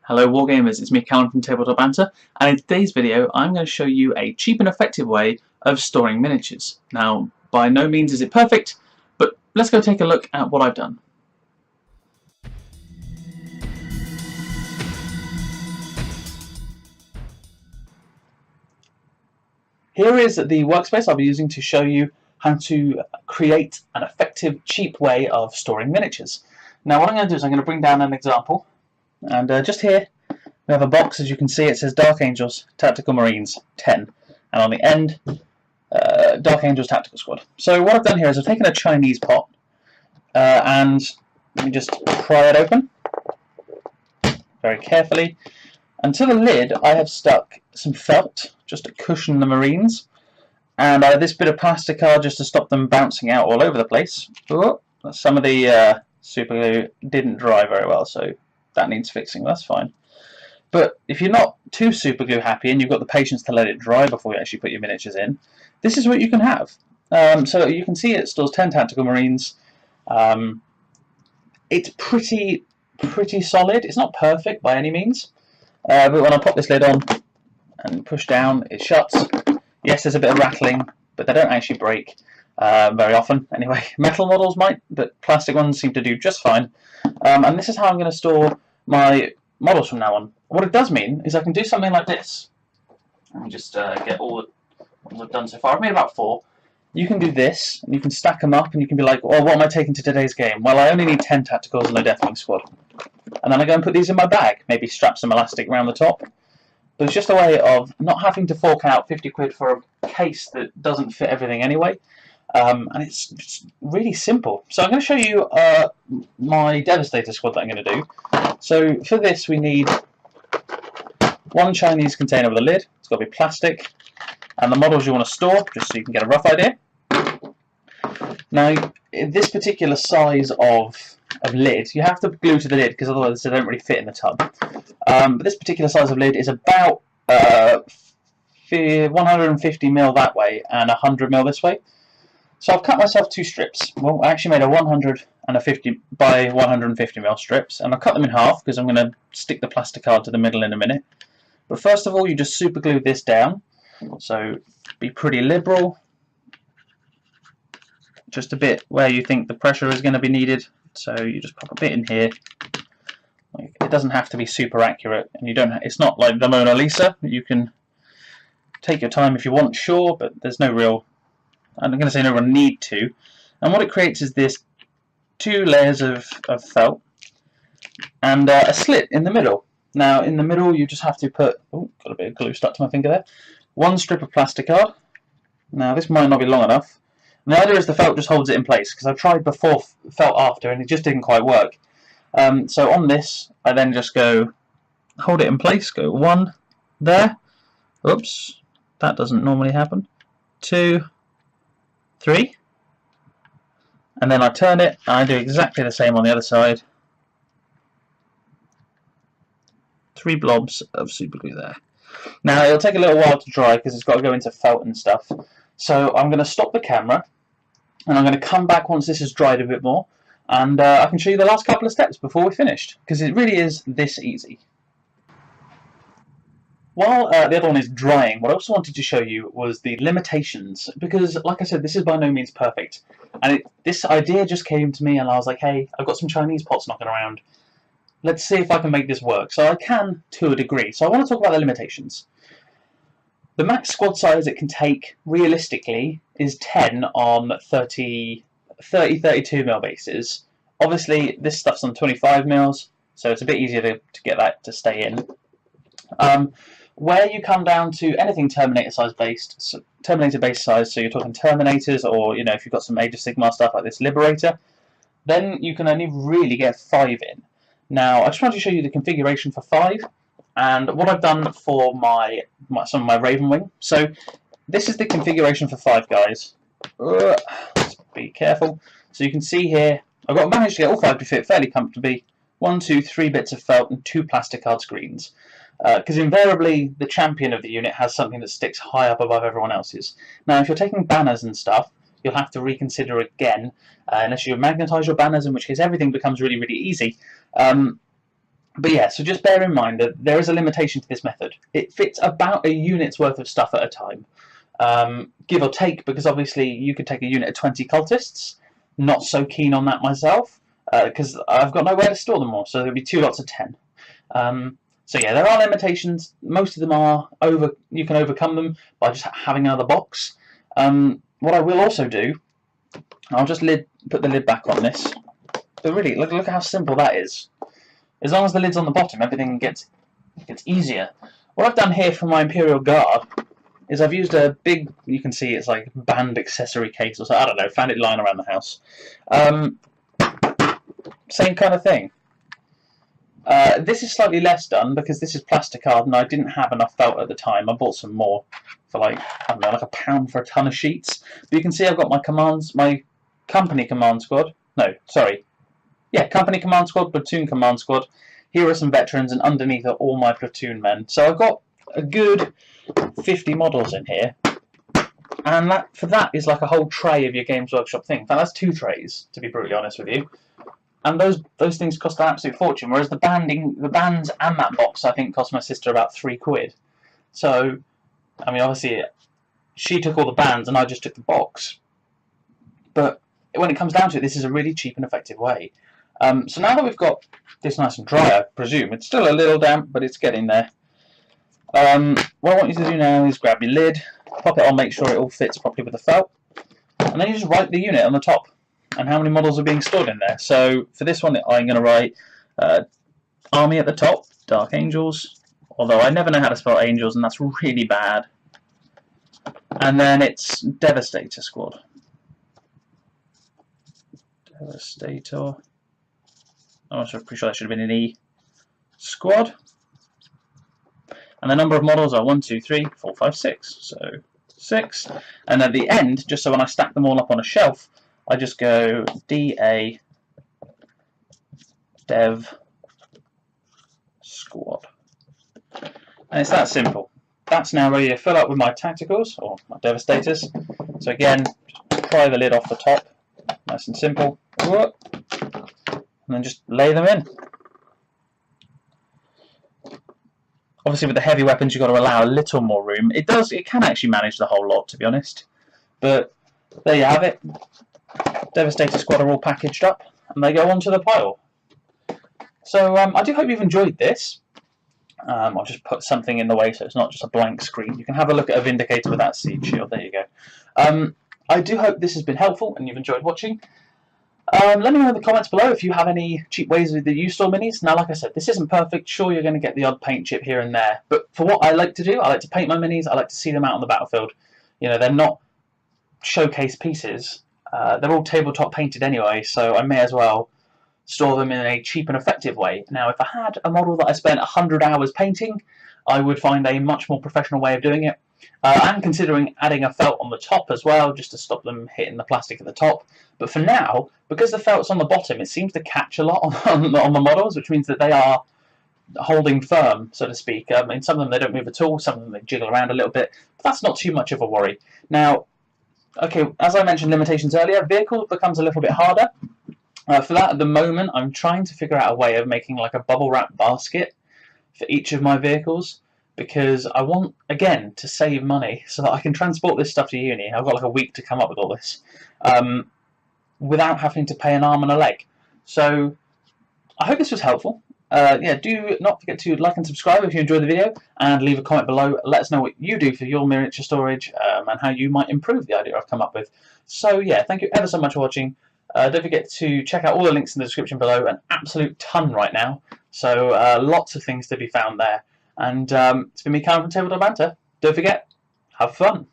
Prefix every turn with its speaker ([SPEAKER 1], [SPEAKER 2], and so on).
[SPEAKER 1] Hello Wargamers, it's me Callum from TableTopBanter, and in today's video I'm going to show you a cheap and effective way of storing miniatures. Now, by no means is it perfect, but let's go take a look at what I've done. Here is the workspace I'll be using to show you how to create an effective, cheap way of storing miniatures. Now what I'm going to do is I'm going to bring down an example, and just here we have a box. As you can see, it says Dark Angels Tactical Marines 10, and on the end Dark Angels Tactical Squad. So what I've done here is I've taken a Chinese pot and let me just pry it open very carefully, and to the lid I have stuck some felt just to cushion the Marines, and this bit of plastic card just to stop them bouncing out all over the place. Ooh, some of the super glue didn't dry very well, so that needs fixing. That's fine. But if you're not too super glue happy and you've got the patience to let it dry before you actually put your miniatures in, this is what you can have. So you can see it stores 10 Tactical Marines. It's pretty solid. It's not perfect by any means, but when I pop this lid on and push down, it shuts. Yes, there's a bit of rattling, but they don't actually break very often. Anyway, metal models might, but plastic ones seem to do just fine. And this is how I'm going to store my models from now on. What it does mean is I can do something like this. Let me just get all the ones I've done so far. I've made about 4. You can do this, and you can stack them up, and you can be like, oh, what am I taking to today's game? Well, I only need 10 Tacticals and a Deathwing Squad. And then I go and put these in my bag, maybe strap some elastic around the top. But it's just a way of not having to fork out 50 quid for a case that doesn't fit everything anyway. And it's really simple. So I'm going to show you my Devastator squad that I'm going to do. So for this we need one Chinese container with a lid. It's got to be plastic, and the models you want to store, just so you can get a rough idea. Now, this particular size of lid, you have to glue to the lid because otherwise they don't really fit in the tub. But this particular size of lid is about 150mm that way and 100mm this way. So I've cut myself 2 strips. Well, I actually made a 100 and a 50 by 150mm strips, and I'll cut them in half because I'm going to stick the plastic card to the middle in a minute. But first of all, you just super glue this down. So be pretty liberal. Just a bit where you think the pressure is going to be needed. So you just pop a bit in here. It doesn't have to be super accurate, and you don't. It's not like the Mona Lisa. You can take your time if you want, sure, but there's no real. I'm going to say no real need to. And what it creates is this 2 layers of felt and a slit in the middle. Now in the middle you just have to put, oh, got a bit of glue stuck to my finger there, 1 strip of plastic card. Now this might not be long enough. And the idea is the felt just holds it in place, because I've tried before felt after and it just didn't quite work. So on this I then just go hold it in place, go 1 there, oops, that doesn't normally happen, 2, 3, and then I turn it and I do exactly the same on the other side. 3 blobs of super glue there. Now it'll take a little while to dry because it's got to go into felt and stuff. So I'm going to stop the camera and I'm going to come back once this has dried a bit more, and I can show you the last couple of steps before we're finished, because it really is this easy. While the other one is drying, what I also wanted to show you was the limitations, because like I said, this is by no means perfect, and this idea just came to me and I was like, hey, I've got some Chinese pots knocking around, let's see if I can make this work. So I can to a degree, so I want to talk about the limitations. The max squad size it can take realistically is 10 on 32mm bases. Obviously this stuff's on 25mm, so it's a bit easier to get that to stay in. Where you come down to anything Terminator size based, so Terminator base size, so you're talking Terminators, or if you've got some Age of Sigmar stuff like this Liberator, then you can only really get 5 in. Now I just wanted to show you the configuration for 5 and what I've done for some of my Raven Wing. So this is the configuration for 5 guys. Let's be careful. So you can see here I've managed to get all 5 to fit fairly comfortably. 1, 2, 3 bits of felt and 2 plastic card screens. Because invariably the champion of the unit has something that sticks high up above everyone else's. Now if you're taking banners and stuff, you'll have to reconsider again, unless you magnetize your banners, in which case everything becomes really, really easy. But yeah, so just bear in mind that there is a limitation to this method. It fits about a unit's worth of stuff at a time, give or take, because obviously you could take a unit of 20 cultists. Not so keen on that myself, because I've got nowhere to store them all, so there'll be 2 lots of 10. So yeah, there are limitations. Most of them are you can overcome them by just having another box. What I will also do, I'll just put the lid back on this. But really, look how simple that is. As long as the lid's on the bottom, everything gets easier. What I've done here for my Imperial Guard is I've used a big, you can see it's like band accessory case or so, I don't know, found it lying around the house. Same kind of thing. This is slightly less done because this is plasticard and I didn't have enough felt at the time. I bought some more for like, I don't know, like £1 for a ton of sheets. But you can see I've got my company command squad. No, sorry. Yeah, company command squad, platoon command squad. Here are some veterans, and underneath are all my platoon men. So I've got a good 50 models in here, and for that is like a whole tray of your Games Workshop thing. In fact, that's 2 trays, to be brutally honest with you. And those things cost an absolute fortune. Whereas the bands and that box, I think, cost my sister about £3. So, I mean, obviously, she took all the bands, and I just took the box. But when it comes down to it, this is a really cheap and effective way. So now that we've got this nice and dry, I presume, it's still a little damp, but it's getting there. What I want you to do now is grab your lid, pop it on, make sure it all fits properly with the felt, and then you just write the unit on the top and how many models are being stored in there. So for this one, I'm going to write Army at the top, Dark Angels, although I never know how to spell angels, and that's really bad. And then it's Devastator Squad. Devastator. I'm pretty sure that should have been an E. Squad. And the number of models are 1, 2, 3, 4, 5, 6. So 6. And at the end, just so when I stack them all up on a shelf, I just go DA Dev Squad. And it's that simple. That's now ready to fill up with my tacticals, or my Devastators. So again, just pry the lid off the top. Nice and simple. And then just lay them in. Obviously, with the heavy weapons, you've got to allow a little more room. It can actually manage the whole lot, to be honest. But there you have it. Devastator Squad are all packaged up, and they go onto the pile. So I do hope you've enjoyed this. I'll just put something in the way so it's not just a blank screen. You can have a look at a Vindicator with that seed shield. There you go. I do hope this has been helpful and you've enjoyed watching. Let me know in the comments below if you have any cheap ways that you store minis. Now, like I said, this isn't perfect. Sure, you're going to get the odd paint chip here and there. But for what I like to do, I like to paint my minis. I like to see them out on the battlefield. You know, they're not showcase pieces. They're all tabletop painted anyway, so I may as well store them in a cheap and effective way. Now, if I had a model that I spent 100 hours painting, I would find a much more professional way of doing it. I'm considering adding a felt on the top as well, just to stop them hitting the plastic at the top. But for now, because the felt's on the bottom, it seems to catch a lot on the models, which means that they are holding firm, so to speak. In some of them they don't move at all, some of them they jiggle around a little bit, but that's not too much of a worry. Now, okay, as I mentioned limitations earlier, vehicle becomes a little bit harder. For that, at the moment, I'm trying to figure out a way of making like a bubble wrap basket for each of my vehicles, because I want, again, to save money so that I can transport this stuff to uni. I've got like a week to come up with all this without having to pay an arm and a leg. So I hope this was helpful. Yeah, do not forget to like and subscribe if you enjoyed the video, and leave a comment below. Let us know what you do for your miniature storage and how you might improve the idea I've come up with. So yeah, thank you ever so much for watching. Don't forget to check out all the links in the description below. An absolute ton right now, so lots of things to be found there. And it's been me, Callum from TableTopBanter. Don't forget, have fun.